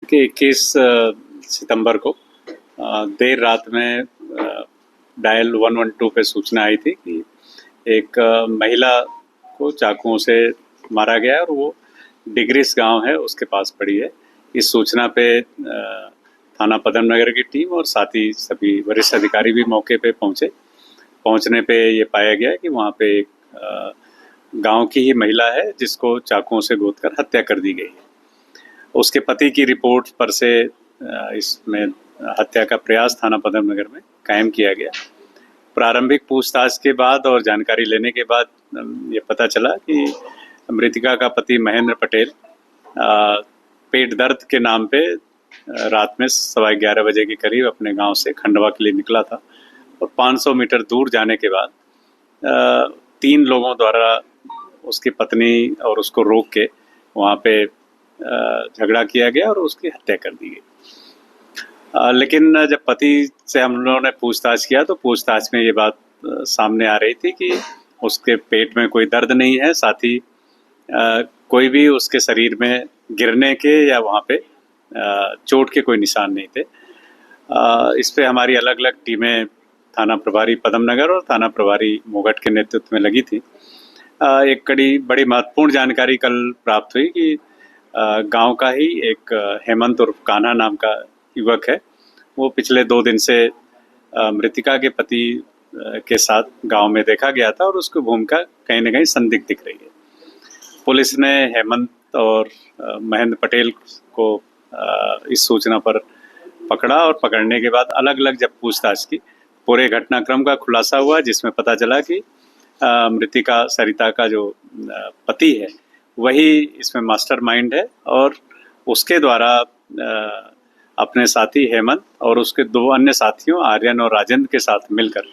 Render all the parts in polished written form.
कि 21 सितंबर को देर रात में डायल 112 पे सूचना आई थी कि एक महिला को चाकुओं से मारा गया है और वो डिग्रिस गांव है उसके पास पड़ी है। इस सूचना पे थाना पदम नगर की टीम और साथ ही सभी वरिष्ठ अधिकारी भी मौके पे पहुंचे। पहुंचने पे ये पाया गया कि वहाँ पे एक गांव की ही महिला है जिसको चाकुओं से गोदकर हत्या कर दी गई है। उसके पति की रिपोर्ट पर से इसमें हत्या का प्रयास थाना पदम नगर में कायम किया गया। प्रारंभिक पूछताछ के बाद और जानकारी लेने के बाद ये पता चला कि मृतिका का पति महेंद्र पटेल पेट दर्द के नाम पे रात में 11:15 बजे के करीब अपने गांव से खंडवा के लिए निकला था और 500 मीटर दूर जाने के बाद 3 लोगों द्वारा उसकी पत्नी और उसको रोक के वहाँ पे झगड़ा किया गया और उसकी हत्या कर दी गई। लेकिन जब पति से हम लोगों ने पूछताछ किया तो पूछताछ में ये बात सामने आ रही थी कि उसके पेट में कोई दर्द नहीं है, साथ ही कोई भी उसके शरीर में गिरने के या वहाँ पे चोट के कोई निशान नहीं थे। इस पे हमारी अलग अलग टीमें थाना प्रभारी पदम नगर और थाना प्रभारी मोगट के नेतृत्व में लगी थी। एक बड़ी महत्वपूर्ण जानकारी कल प्राप्त हुई कि गांव का ही एक हेमंत उर्फ कान्हा नाम का युवक है, वो पिछले 2 दिन से मृतिका के पति के साथ गांव में देखा गया था और उसकी भूमिका कहीं न कहीं संदिग्ध दिख रही है। पुलिस ने हेमंत और महेंद्र पटेल को इस सूचना पर पकड़ा और पकड़ने के बाद अलग अलग जब पूछताछ की, पूरे घटनाक्रम का खुलासा हुआ जिसमें पता चला कि मृतिका सरिता का जो पति है वही इसमें मास्टरमाइंड है और उसके द्वारा अपने साथी हेमंत और उसके 2 अन्य साथियों आर्यन और राजेंद्र के साथ मिलकर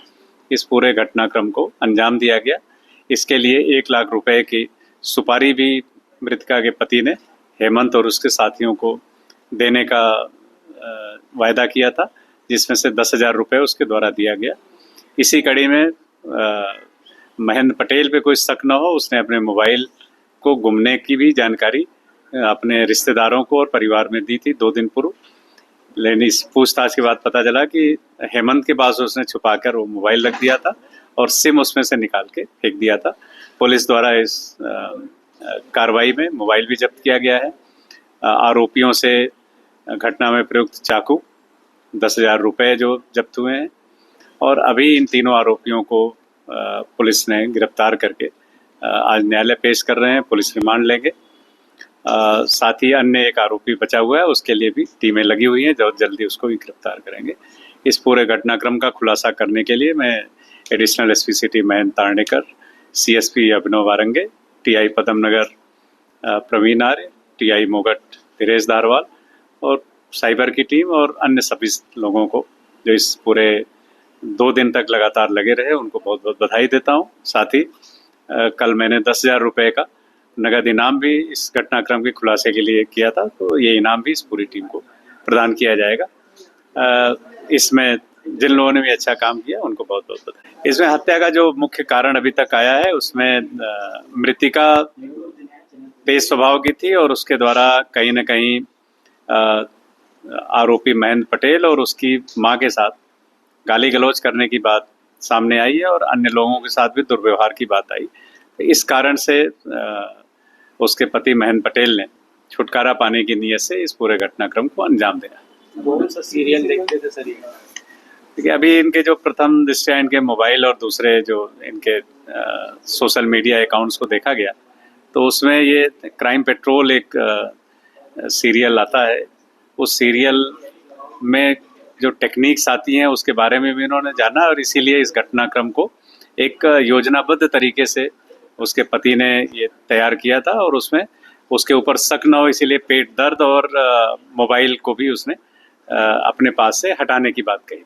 इस पूरे घटनाक्रम को अंजाम दिया गया। इसके लिए 1 लाख रुपए की सुपारी भी मृतिका के पति ने हेमंत और उसके साथियों को देने का वायदा किया था, जिसमें से 10,000 रुपये उसके द्वारा दिया गया। इसी कड़ी में महेंद्र पटेल पे कोई शक न हो, उसने अपने मोबाइल को गुमने की भी जानकारी अपने रिश्तेदारों को और परिवार में दी थी 2 दिन पूर्व। लेकिन इस पूछताछ के बाद पता चला कि हेमंत के पास उसने छुपाकर वो मोबाइल रख दिया था और सिम उसमें से निकाल के फेंक दिया था। पुलिस द्वारा इस कार्रवाई में मोबाइल भी जब्त किया गया है। आरोपियों से घटना में प्रयुक्त चाकू, 10,000 रुपये जो जब्त हुए हैं और अभी इन तीनों आरोपियों को पुलिस ने गिरफ्तार करके आज न्यायालय पेश कर रहे हैं। पुलिस रिमांड लेंगे। साथ ही अन्य एक आरोपी बचा हुआ है, उसके लिए भी टीमें लगी हुई हैं, जल्दी उसको भी गिरफ्तार करेंगे। इस पूरे घटनाक्रम का खुलासा करने के लिए मैं additional SP city Mahendra Tarnekar, CSP Abhinav Warange, TI Padam Nagar Pravin Arya, TI Mogat Dhiresh Dharwal और साइबर की टीम और अन्य सभी लोगों को जो इस पूरे 2 दिन तक लगातार लगे रहे उनको बहुत बहुत बधाई देता हूँ। साथ ही कल मैंने 10,000 रुपये का नगद इनाम भी इस घटनाक्रम के खुलासे के लिए किया था, तो ये इनाम भी इस पूरी टीम को प्रदान किया जाएगा। इसमें जिन लोगों ने भी अच्छा काम किया उनको बहुत बहुत बधाई। इसमें हत्या का जो मुख्य कारण अभी तक आया है उसमें मृतिका तेज स्वभाव की थी और उसके द्वारा कहीं न कहीं आरोपी महेंद्र पटेल और उसकी मां के साथ गाली गलौज करने की बात सामने आई है और अन्य लोगों के साथ भी दुर्व्यवहार की बात आई। इस कारण से उसके पति महेंद्र पटेल ने छुटकारा पाने की नीयत से इस पूरे घटनाक्रम को अंजाम दिया। कौन सा सीरियल देखते थे सर? देखिए, अभी इनके जो प्रथम दृष्टया इनके मोबाइल और दूसरे जो इनके सोशल मीडिया अकाउंट्स को देखा गया तो उसमें ये क्राइम पेट्रोल एक सीरियल आता है। उस सीरियल में जो टेक्निक्स आती हैं उसके बारे में भी इन्होंने जाना और इसीलिए इस घटनाक्रम को एक योजनाबद्ध तरीके से उसके पति ने ये तैयार किया था और उसमें उसके ऊपर शक न हो इसीलिए पेट दर्द और मोबाइल को भी उसने अपने पास से हटाने की बात कही थी।